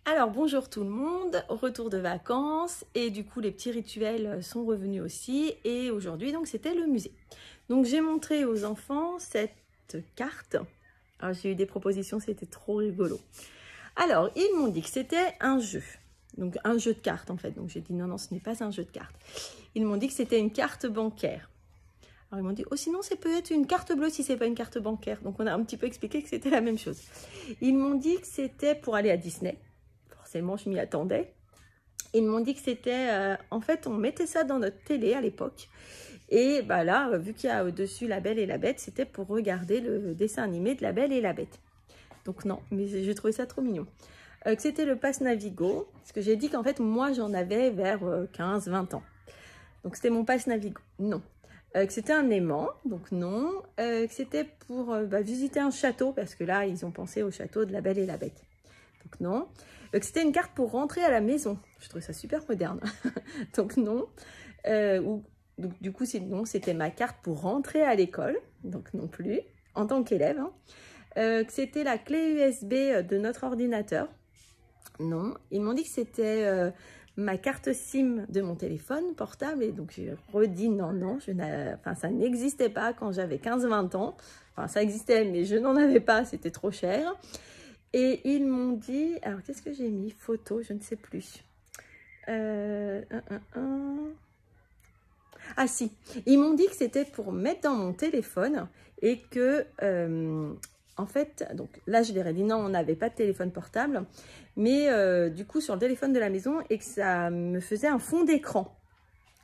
Alors bonjour tout le monde, retour de vacances et du coup les petits rituels sont revenus aussi et aujourd'hui donc c'était le musée. Donc j'ai montré aux enfants cette carte. Alors j'ai eu des propositions, c'était trop rigolo. Alors ils m'ont dit que c'était un jeu, donc un jeu de cartes en fait. Donc j'ai dit non ce n'est pas un jeu de cartes. Ils m'ont dit que c'était une carte bancaire. Alors ils m'ont dit oh sinon c'est peut-être une carte bleue si c'est pas une carte bancaire. Donc on a un petit peu expliqué que c'était la même chose. Ils m'ont dit que c'était pour aller à Disney. Forcément, je m'y attendais. Ils m'ont dit que c'était, en fait, on mettait ça dans notre télé à l'époque. Et bah là, vu qu'il y a au-dessus La Belle et la Bête, c'était pour regarder le dessin animé de La Belle et la Bête. Donc non, mais j'ai trouvé ça trop mignon. Que c'était le pass Navigo, parce que j'ai dit qu'en fait, moi, j'en avais vers 15-20 ans. Donc c'était mon pass Navigo. Non. Que c'était un aimant, donc non. Que c'était pour visiter un château, parce que là, ils ont pensé au château de La Belle et la Bête. Donc non. Que c'était une carte pour rentrer à la maison. Je trouvais ça super moderne. Donc non. Donc du coup, non, c'était ma carte pour rentrer à l'école. Donc non plus, en tant qu'élève. Hein. Que c'était la clé USB de notre ordinateur. Non. Ils m'ont dit que c'était ma carte SIM de mon téléphone portable. Et donc j'ai redit non, ça n'existait pas quand j'avais 15-20 ans. Enfin, ça existait, mais je n'en avais pas, c'était trop cher. Et ils m'ont dit, alors qu'est-ce que j'ai mis? Photo, je ne sais plus. Ah si, ils m'ont dit que c'était pour mettre dans mon téléphone et que, en fait, donc là je leur ai dit non, on n'avait pas de téléphone portable, mais du coup sur le téléphone de la maison et que ça me faisait un fond d'écran.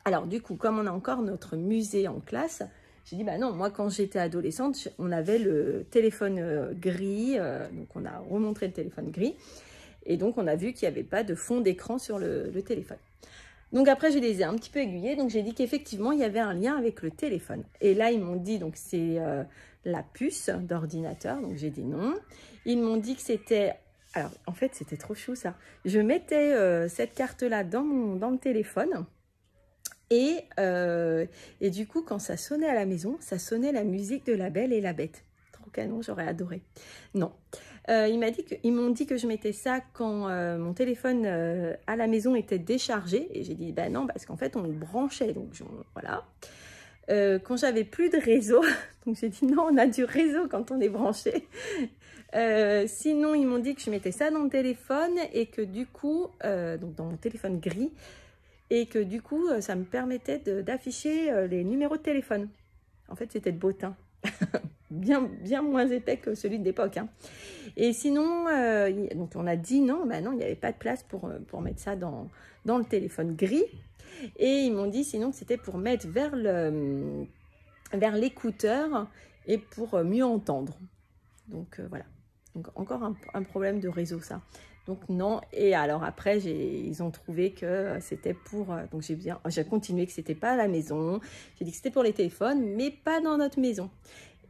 Alors du coup, comme on a encore notre musée en classe, j'ai dit, bah non, moi quand j'étais adolescente, on avait le téléphone gris, donc on a remontré le téléphone gris, et donc on a vu qu'il n'y avait pas de fond d'écran sur le téléphone. Donc après, je les ai un petit peu aiguillés, donc j'ai dit qu'effectivement, il y avait un lien avec le téléphone. Et là, ils m'ont dit, donc c'est la puce d'ordinateur, donc j'ai dit non. Ils m'ont dit que c'était, alors en fait, c'était trop chou ça. Je mettais cette carte-là dans le téléphone, et du coup, quand ça sonnait à la maison, ça sonnait la musique de La Belle et la Bête. Trop canon, j'aurais adoré. Non. Ils m'ont dit que je mettais ça quand mon téléphone à la maison était déchargé. Et j'ai dit, bah non, parce qu'en fait, on le branchait. Donc, voilà. Quand j'avais plus de réseau, donc j'ai dit, non, on a du réseau quand on est branché. Sinon, ils m'ont dit que je mettais ça dans le téléphone et que du coup, donc dans mon téléphone gris, et que du coup, ça me permettait d'afficher les numéros de téléphone. En fait, c'était de beau teint. bien moins épais que celui de l'époque. Hein. Et sinon, donc on a dit non, bah non, il n'y avait pas de place pour mettre ça dans le téléphone gris. Et ils m'ont dit sinon que c'était pour mettre vers l'écouteur et pour mieux entendre. Donc voilà. Donc encore un problème de réseau ça. Donc non, et alors après, ils ont trouvé que c'était pour... donc j'ai continué que c'était pas à la maison. J'ai dit que c'était pour les téléphones, mais pas dans notre maison.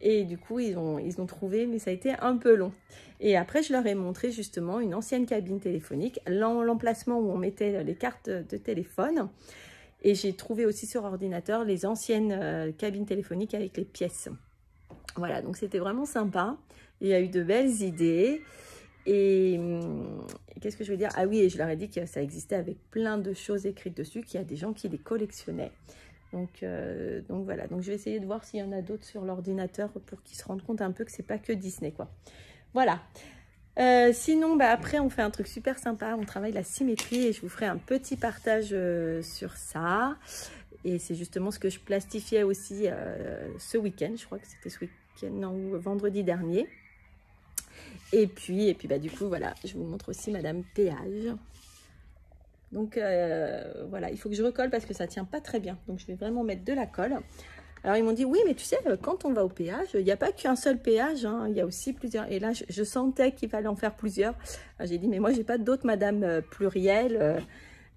Et du coup, ils ont trouvé, mais ça a été un peu long. Et après, je leur ai montré justement une ancienne cabine téléphonique, l'emplacement où on mettait les cartes de téléphone. Et j'ai trouvé aussi sur ordinateur les anciennes cabines téléphoniques avec les pièces. Voilà, donc c'était vraiment sympa. Il y a eu de belles idées. Et qu'est-ce que je veux dire? Ah oui, et je leur ai dit que ça existait avec plein de choses écrites dessus, qu'il y a des gens qui les collectionnaient. Donc voilà, donc je vais essayer de voir s'il y en a d'autres sur l'ordinateur pour qu'ils se rendent compte un peu que c'est pas que Disney, quoi. Voilà. Sinon, bah, après, on fait un truc super sympa, on travaille la symétrie et je vous ferai un petit partage sur ça. Et c'est justement ce que je plastifiais aussi ce week-end, je crois que c'était ce week-end, non, vendredi dernier. Et puis bah, du coup, voilà, je vous montre aussi Madame Péage. Donc, voilà, il faut que je recolle parce que ça ne tient pas très bien. Donc, je vais vraiment mettre de la colle. Alors, ils m'ont dit, oui, mais tu sais, quand on va au péage, il n'y a pas qu'un seul péage, hein, il y a aussi plusieurs. Et là, je sentais qu'il fallait en faire plusieurs. J'ai dit, mais moi, je n'ai pas d'autres Madame pluriel.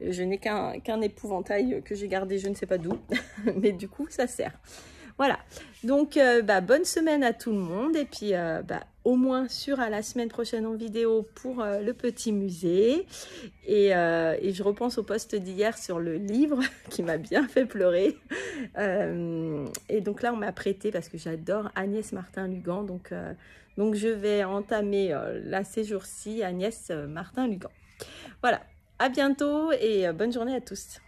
Je n'ai qu'un épouvantail que j'ai gardé je ne sais pas d'où. Mais du coup, ça sert. Voilà. Donc, bonne semaine à tout le monde. Et puis, au moins sur à la semaine prochaine en vidéo pour le petit musée. Et je repense au post d'hier sur le livre qui m'a bien fait pleurer. Et donc là, on m'a prêté parce que j'adore Agnès Martin-Lugan. Donc je vais entamer là ces jours-ci Agnès Martin-Lugan. Voilà, à bientôt et bonne journée à tous.